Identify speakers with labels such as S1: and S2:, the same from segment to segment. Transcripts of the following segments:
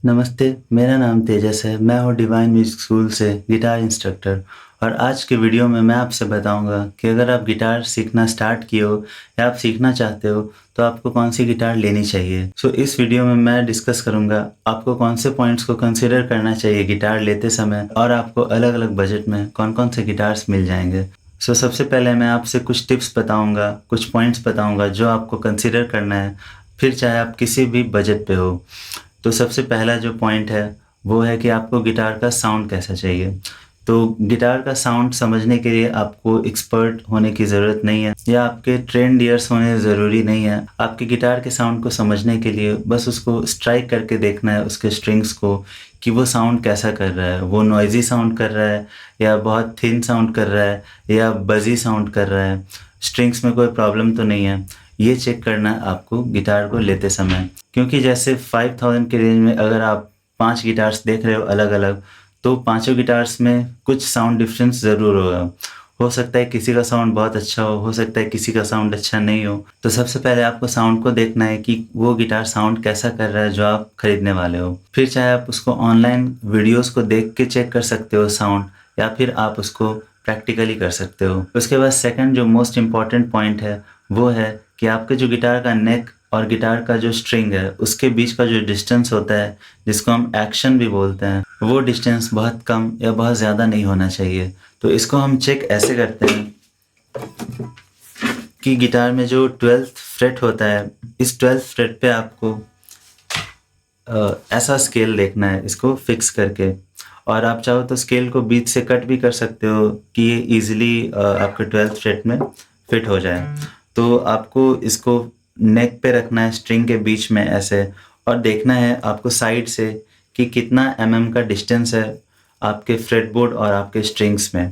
S1: नमस्ते, मेरा नाम तेजस है। मैं हूँ डिवाइन म्यूज़िक स्कूल से गिटार इंस्ट्रक्टर और आज के वीडियो में मैं आपसे बताऊँगा कि अगर आप गिटार सीखना स्टार्ट किए हो या आप सीखना चाहते हो तो आपको कौन सी गिटार लेनी चाहिए। इस वीडियो में मैं डिस्कस करूँगा आपको कौन से पॉइंट्स को कंसीडर करना चाहिए गिटार लेते समय और आपको अलग-अलग बजट में कौन-कौन से गिटार्स मिल जाएँगे। सबसे पहले मैं आपसे कुछ टिप्स बताऊँगा, कुछ पॉइंट्स बताऊँगा जो आपको कंसीडर करना है, फिर चाहे आप किसी भी बजट पे हो। सबसे पहला जो पॉइंट है, वो है कि आपको गिटार का साउंड कैसा चाहिए। गिटार का साउंड समझने के लिए आपको एक्सपर्ट होने की ज़रूरत नहीं है या आपके ट्रेन्ड ईयर्स होने ज़रूरी नहीं है। आपके गिटार के साउंड को समझने के लिए बस उसको स्ट्राइक करके देखना है उसके स्ट्रिंग्स को कि वो साउंड कैसा कर रहा है। वो नॉइज़ी साउंड कर रहा है या बहुत थिन साउंड कर रहा है या बज़ी साउंड कर रहा है। स्ट्रिंग्स में कोई प्रॉब्लम तो नहीं है। ये चेक करना है आपको गिटार को लेते समय। क्योंकि जैसे 5000 के रेंज में अगर आप 5 गिटार्स देख रहे हो अलग-अलग, तो पाँचों गिटार्स में कुछ साउंड डिफरेंस ज़रूर होगा। हो सकता है किसी का साउंड बहुत अच्छा हो सकता है किसी का साउंड अच्छा नहीं हो। सबसे पहले आपको साउंड को देखना है कि वो गिटार साउंड कैसा कर रहा है जो आप खरीदने वाले हो। फिर चाहे आप उसको ऑनलाइन वीडियोज़ को देख के चेक कर सकते हो साउंड या फिर आप उसको प्रैक्टिकली कर सकते हो। उसके बाद सेकंड जो मोस्ट इम्पोर्टेंट पॉइंट है, वो है कि आपके जो गिटार का नेक और गिटार का जो स्ट्रिंग है, उसके बीच का जो डिस्टेंस होता है, जिसको हम एक्शन भी बोलते हैं, वो डिस्टेंस बहुत कम या बहुत ज़्यादा नहीं होना चाहिए। इसको हम चेक ऐसे करते हैं कि गिटार में जो 12th फ्रेट होता है, इस 12th फ्रेट पे आपको ऐसा स्केल देखना है इसको फिक्स करके और आप चाहो तो स्केल को बीच से कट भी कर सकते हो कि ये ईज़िली आपके 12th फ्रेट में फिट हो जाए। आपको इसको नेक पे रखना है स्ट्रिंग के बीच में ऐसे और देखना है आपको साइड से कि कितना का डिस्टेंस है आपके फ्रेटबोर्ड और आपके स्ट्रिंग्स में।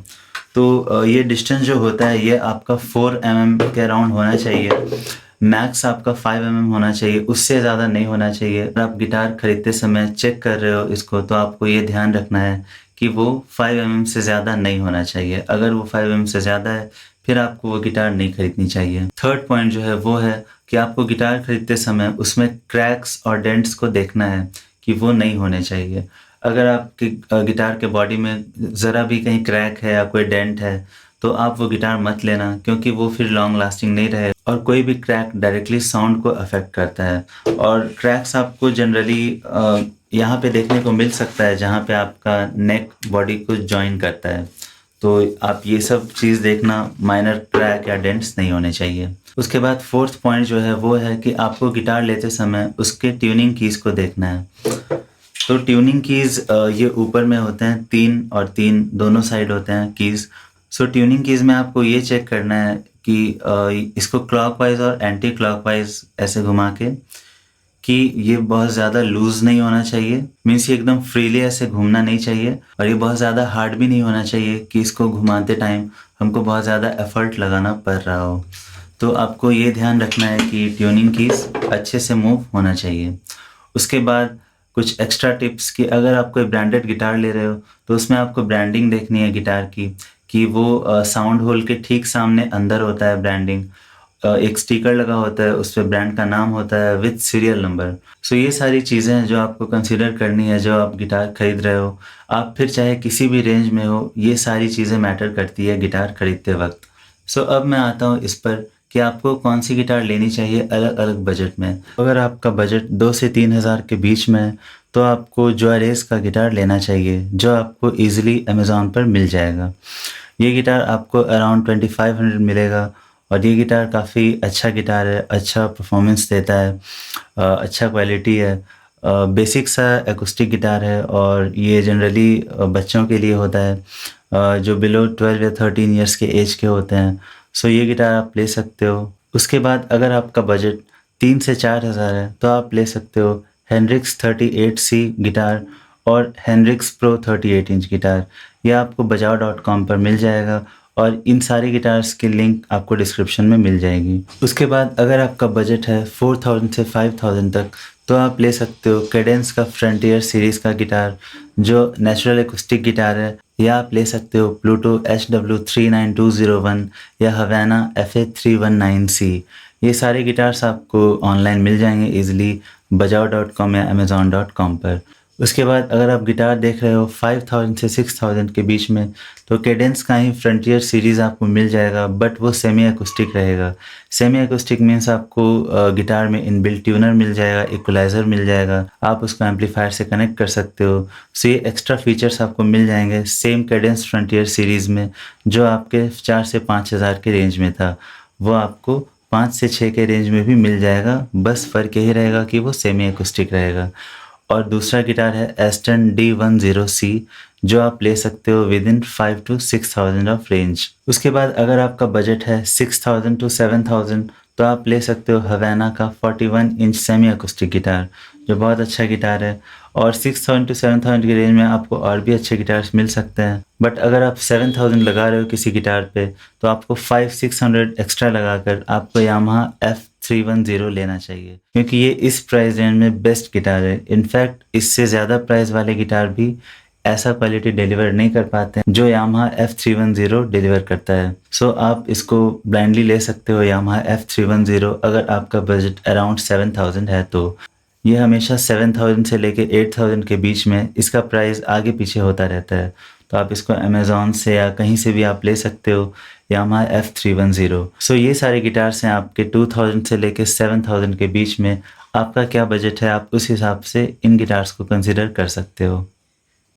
S1: ये डिस्टेंस जो होता है ये आपका 4 के अराउंड होना चाहिए। मैक्स आपका 5 होना चाहिए, उससे ज़्यादा नहीं होना चाहिए। अगर आप गिटार खरीदते समय चेक कर रहे हो इसको तो आपको ये ध्यान रखना है कि वो 5 से ज़्यादा नहीं होना चाहिए। अगर वो 5 से ज़्यादा है फिर आपको वो गिटार नहीं खरीदनी चाहिए। थर्ड पॉइंट जो है वो है कि आपको गिटार खरीदते समय उसमें क्रैक्स और डेंट्स को देखना है कि वो नहीं होने चाहिए। अगर आपके गिटार के बॉडी में ज़रा भी कहीं क्रैक है या कोई डेंट है तो आप वो गिटार मत लेना क्योंकि वो फिर लॉन्ग लास्टिंग नहीं रहे और कोई भी क्रैक डायरेक्टली साउंड को अफेक्ट करता है और क्रैक्स आपको जनरली यहाँ पे देखने को मिल सकता है जहाँ पे आपका नेक बॉडी को जॉइन करता है। आप ये सब चीज़ देखना, माइनर क्रैक या डेंट्स नहीं होने चाहिए। उसके बाद फोर्थ पॉइंट जो है वो है कि आपको गिटार लेते समय उसके ट्यूनिंग कीज़ को देखना है। ट्यूनिंग कीज़ ये ऊपर में होते हैं 3 और 3 दोनों साइड होते हैं कीज़। ट्यूनिंग कीज़ में आपको ये चेक करना है कि इसको क्लॉकवाइज़ और एंटी क्लॉकवाइज़ ऐसे घुमा के कि ये बहुत ज़्यादा लूज़ नहीं होना चाहिए, मीन्स ये एकदम फ्रीली ऐसे घूमना नहीं चाहिए और ये बहुत ज़्यादा हार्ड भी नहीं होना चाहिए कि इसको घुमाते टाइम हमको बहुत ज़्यादा एफ़र्ट लगाना पड़ रहा हो। आपको ये ध्यान रखना है कि ट्यूनिंग कीज़ अच्छे से मूव होना चाहिए। उसके बाद कुछ एक्स्ट्रा टिप्स कि अगर आप कोई ब्रांडेड गिटार ले रहे हो तो उसमें आपको ब्रांडिंग देखनी है गिटार की कि वो साउंड होल के ठीक सामने अंदर होता है ब्रांडिंग। एक स्टिकर लगा होता है उस पे ब्रांड का नाम होता है विद सीरियल नंबर। ये सारी चीज़ें हैं जो आपको कंसीडर करनी है जब आप गिटार खरीद रहे हो। आप फिर चाहे किसी भी रेंज में हो, ये सारी चीज़ें मैटर करती है गिटार खरीदते वक्त। अब मैं आता हूँ इस पर कि आपको कौन सी गिटार लेनी चाहिए अलग-अलग बजट में। अगर आपका बजट 2 से 3 हज़ार के बीच में है तो आपको जॉयरेस का गिटार लेना चाहिए जो आपको ईज़िली अमेज़न पर मिल जाएगा। ये गिटार आपको अराउंड 2500 मिलेगा और ये गिटार काफ़ी अच्छा गिटार है, अच्छा परफॉर्मेंस देता है, अच्छा क्वालिटी है। बेसिक सा एक्यूस्टिक गिटार है और ये जनरली बच्चों के लिए होता है जो बिलो 12 या 13 इयर्स के एज के होते हैं। ये गिटार आप ले सकते हो। उसके बाद अगर आपका बजट 3 से 4 हज़ार है तो आप ले सकते हो हेंड्रिक्स 38C गिटार और हेंड्रिक्स प्रो 38 इंच गिटार। ये आपको bajao.com पर मिल जाएगा और इन सारे गिटार्स की लिंक आपको डिस्क्रिप्शन में मिल जाएगी। उसके बाद अगर आपका बजट है 4000 से 5000 तक तो आप ले सकते हो कैडेंस का फ्रंटियर सीरीज़ का गिटार जो नेचुरल एक्यूस्टिक गिटार है, या आप ले सकते हो प्लूटो HW39201 या हवाना FA319C। ये सारे गिटार्स आपको ऑनलाइन मिल जाएंगे ईज़िली bajao.com या amazon.com पर। उसके बाद अगर आप गिटार देख रहे हो 5000 से 6000 के बीच में, तो कैडेंस का ही फ्रंटियर सीरीज़ आपको मिल जाएगा, बट वो सेमी एक्यूस्टिक रहेगा। सेमी एक्यूस्टिक मीन्स आपको गिटार में इनबिल्ट ट्यूनर मिल जाएगा, इक्वलाइज़र मिल जाएगा, आप उसको एम्पलीफायर से कनेक्ट कर सकते हो। सो ये एक्स्ट्रा फीचर्स आपको मिल जाएंगे सेम कैडेंस फ्रंटियर सीरीज़ में, जो आपके 4 से 5000 के रेंज में था, वो आपको 5 से 6 के रेंज में भी मिल जाएगा। बस फ़र्क यही रहेगा कि वो सेमी एक्यूस्टिक रहेगा। और दूसरा गिटार है एस्टन D10C, जो आप ले सकते हो with in 5 to 6000 of range. उसके बाद अगर आपका बजट है 6000 to 7000, तो आप ले सकते हो हवेना का 41 इंच सेमी अकोस्टिक गिटार, जो बहुत अच्छा गिटार है। और 6000 to 7000 की रेंज में आपको और भी अच्छे गिटार्स मिल सकते हैं, बट अगर आप 7000 लगा रहे हो किसी गिटार पे, तो आपको 500-600 एक्स्ट्रा लगाकर आपको यामाहा F310 लेना चाहिए, क्योंकि ये इस प्राइस रेंज में बेस्ट गिटार है। इनफैक्ट इससे ज़्यादा प्राइस वाले गिटार भी ऐसा क्वालिटी डिलीवर नहीं कर पाते हैं जो यामाहा F310 डिलीवर करता है। सो आप इसको ब्लाइंडली ले सकते हो यामाहा F310 अगर आपका बजट अराउंड 7000 है तो। ये हमेशा 7000 से लेके 8000 के बीच में इसका प्राइस आगे पीछे होता रहता है, तो आप इसको अमेज़न से या कहीं से भी आप ले सकते हो यामाहा F310। सो ये सारे गिटार्स हैं आपके 2000 से लेके 7000 के बीच में। आपका क्या बजट है, आप उस हिसाब से इन गिटार्स को कंसिडर कर सकते हो।